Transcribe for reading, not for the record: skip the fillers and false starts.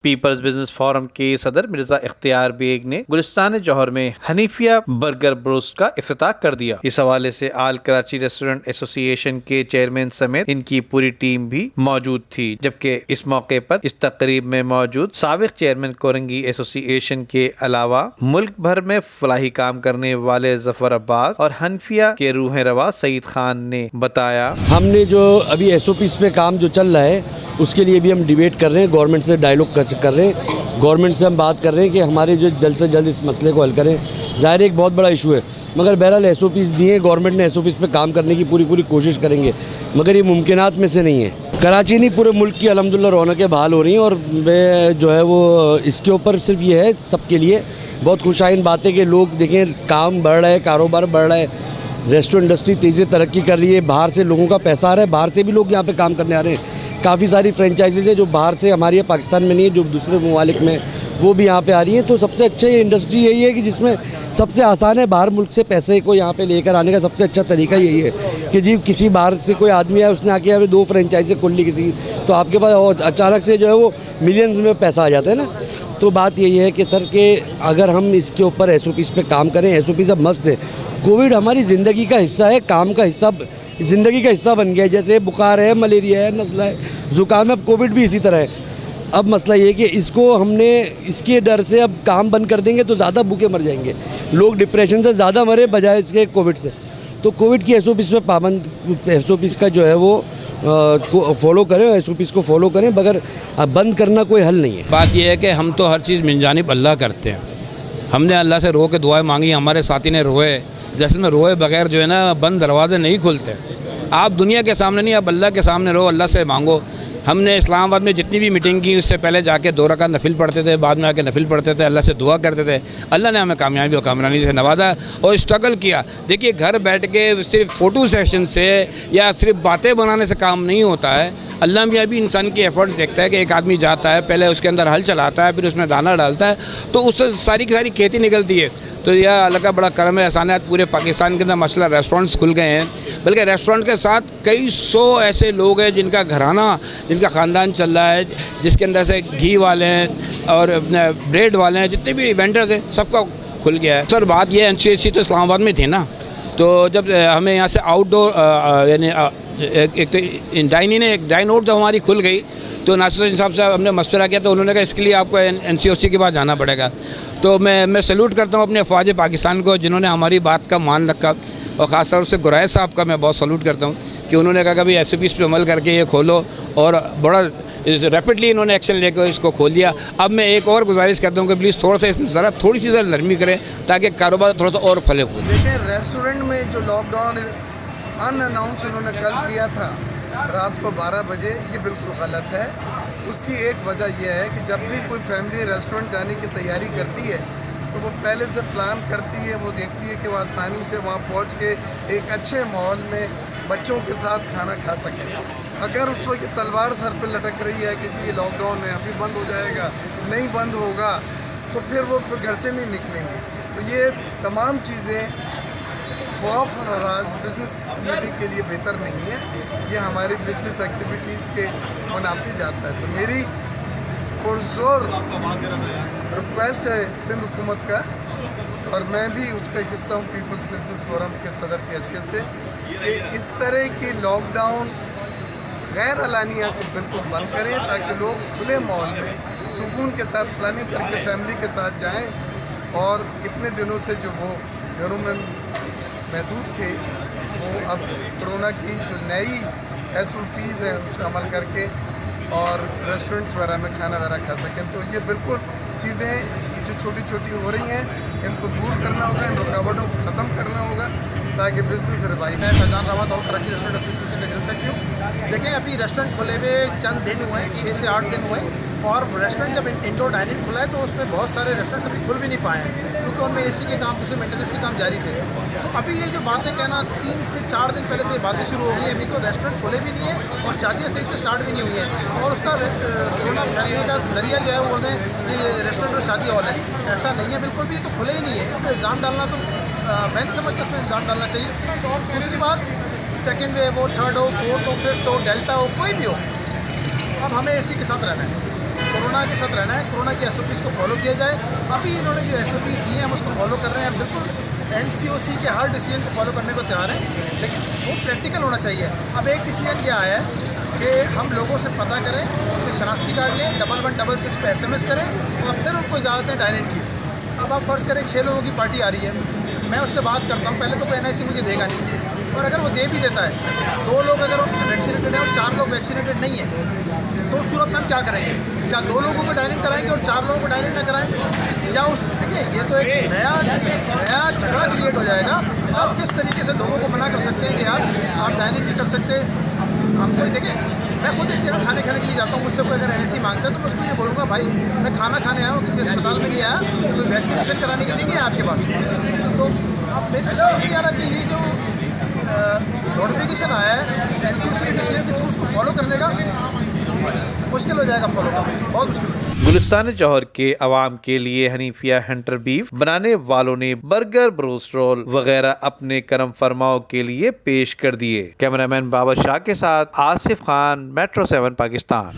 Peoples business forum के सदर मिर्जा इख्तियार बेग ने गुलिस्तान जौहर में हनीफिया बर्गर ब्रोस्ट का इफ्तिताह कर दिया। इस हवाले से आल कराची रेस्टोरेंट एसोसिएशन के चेयरमैन समेत इनकी पूरी टीम भी मौजूद थी, जबकि इस मौके पर इस तकरीब में मौजूद साबिक चेयरमैन कोरंगी एसोसिएशन के अलावा मुल्क भर में फलाही काम करने वाले जफर अब्बास और हनीफिया के रूह रवा सईद खान ने बताया, हमने जो अभी SOPs पे काम जो चल रहा है उसके लिए भी हम डिबेट कर रहे हैं, गवर्नमेंट से डायलॉग कर रहे हैं, गवर्नमेंट से हम बात कर रहे हैं कि हमारे जो जल्द से जल्द इस मसले को हल करें। ज़ाहिर एक बहुत बड़ा इशू है, मगर बहरहाल SOPs दिए, गवर्नमेंट ने SOPs पे काम करने की पूरी कोशिश करेंगे, मगर ये मुमकिनात में से नहीं है। कराची नहीं पूरे मुल्क की अल्हम्दुलिल्लाह रौनकें बहाल हो रही हैं और मैं जो है वो इसके ऊपर सिर्फ ये है सबके लिए बहुत खुशाइन बात है कि लोग देखें काम बढ़ रहा है, कारोबार बढ़ रहा है, रेस्टोरेंट इंडस्ट्री तेज़ी तरक्की कर रही है, बाहर से लोगों का पैसा आ रहा है, बाहर से भी लोग यहाँ पे काम करने आ रहे हैं। काफ़ी सारी फ्रेंचाइजीज़ है जो बाहर से हमारी है, पाकिस्तान में नहीं है, जो दूसरे ममालिक में वो भी यहाँ पे आ रही हैं। तो सबसे अच्छा ये इंडस्ट्री यही है कि जिसमें सबसे आसान है बाहर मुल्क से पैसे को यहाँ पे लेकर आने का सबसे अच्छा तरीका यही है कि जी किसी बाहर से कोई आदमी आया, उसने आके यहाँ पे 2 फ्रेंचाइजी खोल ली किसी, तो आपके पास और अचानक से जो है वो मिलियंस में पैसा आ जाता है ना। तो बात यही है कि सर के अगर हम इसके ऊपर SOPs पे काम करें, SOPs अब मस्ट है। कोविड हमारी ज़िंदगी का हिस्सा है, काम का हिस्सा, ज़िंदगी का हिस्सा बन गया है। जैसे बुखार है, मलेरिया है, नज़ला है, ज़ुकाम है, अब कोविड भी इसी तरह है। अब मसला ये कि इसको हमने इसके डर से अब काम बंद कर देंगे तो ज़्यादा भूखे मर जाएंगे लोग, डिप्रेशन से ज़्यादा मरे बजाय इसके कोविड से। तो कोविड की SOPs पे पाबंद, SOPs का जो है वो फॉलो करें, SOPs को फॉलो करें, मगर बंद करना कोई हल नहीं है। बात यह है कि हम तो हर चीज़ मिन जानिब अल्लाह करते हैं। हमने अल्लाह से रो के दुआएं मांगी, हमारे साथी ने रोए, जैसे में रोए बगैर जो है ना बंद दरवाजे नहीं खुलते। आप दुनिया के सामने नहीं, आप अल्लाह के सामने रो, अल्लाह से मांगो। हमने इस्लामाबाद में जितनी भी मीटिंग की उससे पहले जाके 2 रकात नफिल पढ़ते थे, बाद में आके नफिल पढ़ते थे, अल्लाह से दुआ करते थे। अल्लाह ने हमें कामयाबी और कामरानी से नवाजा और स्ट्रगल किया। देखिए घर बैठ के सिर्फ फ़ोटो सेशन से या सिर्फ बातें बनाने से काम नहीं होता है। अल्लाह भी अभी इंसान की एफर्ट्स देखता है कि एक आदमी जाता है, पहले उसके अंदर हल चलाता है, फिर उसमें दाना डालता है, तो उससे सारी की सारी खेती निकलती है। तो यह अल्लाह का बड़ा करम है, एहसानात। पूरे पाकिस्तान के अंदर मसला रेस्टोरेंट्स खुल गए हैं, बल्कि रेस्टोरेंट के साथ कई 100 ऐसे लोग हैं जिनका घराना, जिनका ख़ानदान चल रहा है, जिसके अंदर से घी वाले हैं और ब्रेड वाले हैं, जितने भी वेंडर्स हैं सबका खुल गया है। सर बात यह NCSC तो इस्लामाबाद में थी ना, तो जब हमें यहाँ से आउटडोर यानी एक तो डाइन आउट जब हमारी खुल गई तो नासिर साहब से हमने मशवरा किया, तो उन्होंने कहा इसके लिए आपको NCOC के पास जाना पड़ेगा। तो मैं सैल्यूट करता हूँ अपने अफवाज पाकिस्तान को जिन्होंने हमारी बात का मान रखा, और ख़ास तौर से गुरैश साहब का मैं बहुत सैल्यूट करता हूँ कि उन्होंने कहा कि भाई SOPs पे अमल करके ये खोलो, और बड़ा रैपिडली इन्होंने एक्शन लेकर इसको खोल दिया। अब मैं एक और गुजारिश करता हूँ कि प्लीज़ थोड़ा सा इसमें ज़रा थोड़ी सी नरमी करें ताकि कारोबार थोड़ा सा और फले फूले। देखिए रेस्टोरेंट में जो लॉकडाउन अनअनाउंस उन्होंने कल किया था रात को 12 बजे, ये बिल्कुल गलत है। उसकी एक वजह यह है कि जब भी कोई फैमिली रेस्टोरेंट जाने की तैयारी करती है तो वो पहले से प्लान करती है, वो देखती है कि वो आसानी से वहाँ पहुँच के एक अच्छे माहौल में बच्चों के साथ खाना खा सके। अगर उस वक्त तलवार सर पे लटक रही है कि जी ये लॉकडाउन है अभी बंद हो जाएगा, नहीं बंद होगा, तो फिर वो घर से नहीं निकलेंगे। तो ये तमाम चीज़ें खौफ और नाराज बिज़नेस कम्युनिटी के लिए बेहतर नहीं है, ये हमारी बिज़नेस एक्टिविटीज़ के मुनाफी जाता है। तो मेरी पुरजोर रिक्वेस्ट है सिंध हुकूमत का, और मैं भी उसका एक हिस्सा हूँ पीपल्स बिजनेस फोरम के सदर की हैसियत से, कि इस तरह की लॉकडाउन गैर अलानिया को बिल्कुल बंद करें ताकि लोग खुले माहौल में सुकून के साथ प्लानिंग करके फैमिली के साथ जाएं, और इतने दिनों से जो वो घरों में महदूद थे वो अब कोरोना की जो नई SOPs हैं उस पर अमल करके और रेस्टोरेंट्स वगैरह में खाना वगैरह खा सकें। तो ये बिल्कुल चीज़ें जो छोटी छोटी हो रही हैं इनको दूर करना होगा, इन रुकावटों को ख़त्म करना होगा ताकि बिज़नेस रिवाइव। मैं फैजान रावत और कराची रेस्टोरेंट एसोसिएशन का जनरल सेक्रेटरी हूँ। देखिए अभी रेस्टोरेंट खुले हुए चंद दिन हुए हैं, 6 से 8 दिन हुए, और रेस्टोरेंट जब इंडोर डाइनिंग खुला है तो उसमें बहुत सारे रेस्टोरेंट्स अभी खुल भी नहीं पाए हैं क्योंकि उनमें AC के काम, दूसरे मेंटेनेंस के काम जारी थे। तो अभी ये जो बातें कहना 3 से 4 दिन पहले से ये बातें शुरू हो गई हैं, अभी तो रेस्टोरेंट खुले भी नहीं है और शादियाँ सही से स्टार्ट भी नहीं हुई हैं, और उसका कोरोना फैलने का जरिया जो है वो बोल रहे हैं कि रेस्टोरेंट और शादी हॉल है। ऐसा नहीं है बिल्कुल भी, तो खुले ही नहीं है। इन पर इल्ज़ाम डालना तो मैं नहीं समझता उसमें इल्ज़ाम डालना चाहिए। दूसरी बात, सेकेंड वेव हो, थर्ड हो, फोर्थ हो, फिफ्थ हो, डेल्टा हो, कोई भी हो, अब हमें AC के साथ रहना है। तो कोरोना के साथ रहना है, कोरोना की SOPs को फॉलो किया जाए। अभी इन्होंने जो SOPs दिए हैं हम उसको फॉलो कर रहे हैं, हम बिल्कुल NCOC के हर डिसीजन को फॉलो करने को तैयार हैं, लेकिन वो प्रैक्टिकल होना चाहिए। अब एक डिसीजन क्या है कि हम लोगों से पता करें, उनसे शनाख्ती कार्ड लें, 1166 पे SMS करें और फिर उनको इजाज़त दें डायनेट की। अब आप फ़र्ज़ करें 6 लोगों की पार्टी आ रही है, मैं उससे बात करता हूँ, पहले तो कोई NIC मुझे देगा नहीं, और अगर वो दे भी देता है, 2 लोग अगर वैक्सीनेटेड हैं और 4 लोग वैक्सीनेटेड नहीं हैं, तो उस सूरत में हम क्या करेंगे? क्या 2 लोगों को डायनेट कराएंगे और 4 लोगों को डायनेट ना कराएं? या उस देखिए ये तो एक नया झगड़ा क्रिएट हो जाएगा। आप किस तरीके से लोगों को मना कर सकते हैं कि यार आप डायनेट नहीं कर सकते? हम कोई देखें, मैं खुद एक जगह खाने के लिए जाता हूँ, मुझसे कोई अगर NIC मांगता है तो मैं उसको ये बोलूँगा, भाई मैं खाना खाने आया हूँ, किसी अस्पताल में नहीं आया, कोई वैक्सीनेशन कराने के लिए नहीं है आपके पास। तो अब मेरे समझ नहीं आ रहा कि ये जो नोटिफिकेशन आया है NCOC के डिसीजन के थ्रू, उसको फॉलो करने का मुश्किल हो जाएगा, फॉलो करना बहुत मुश्किल है। गुलिस्तान जौहर के अवाम के लिए हनीफिया हंटर बीफ बनाने वालों ने बर्गर, ब्रोस्ट रोल वगैरह अपने करम फरमाओं के लिए पेश कर दिए। कैमरामैन बाबर शाह के साथ आसिफ खान, मेट्रो 7 पाकिस्तान।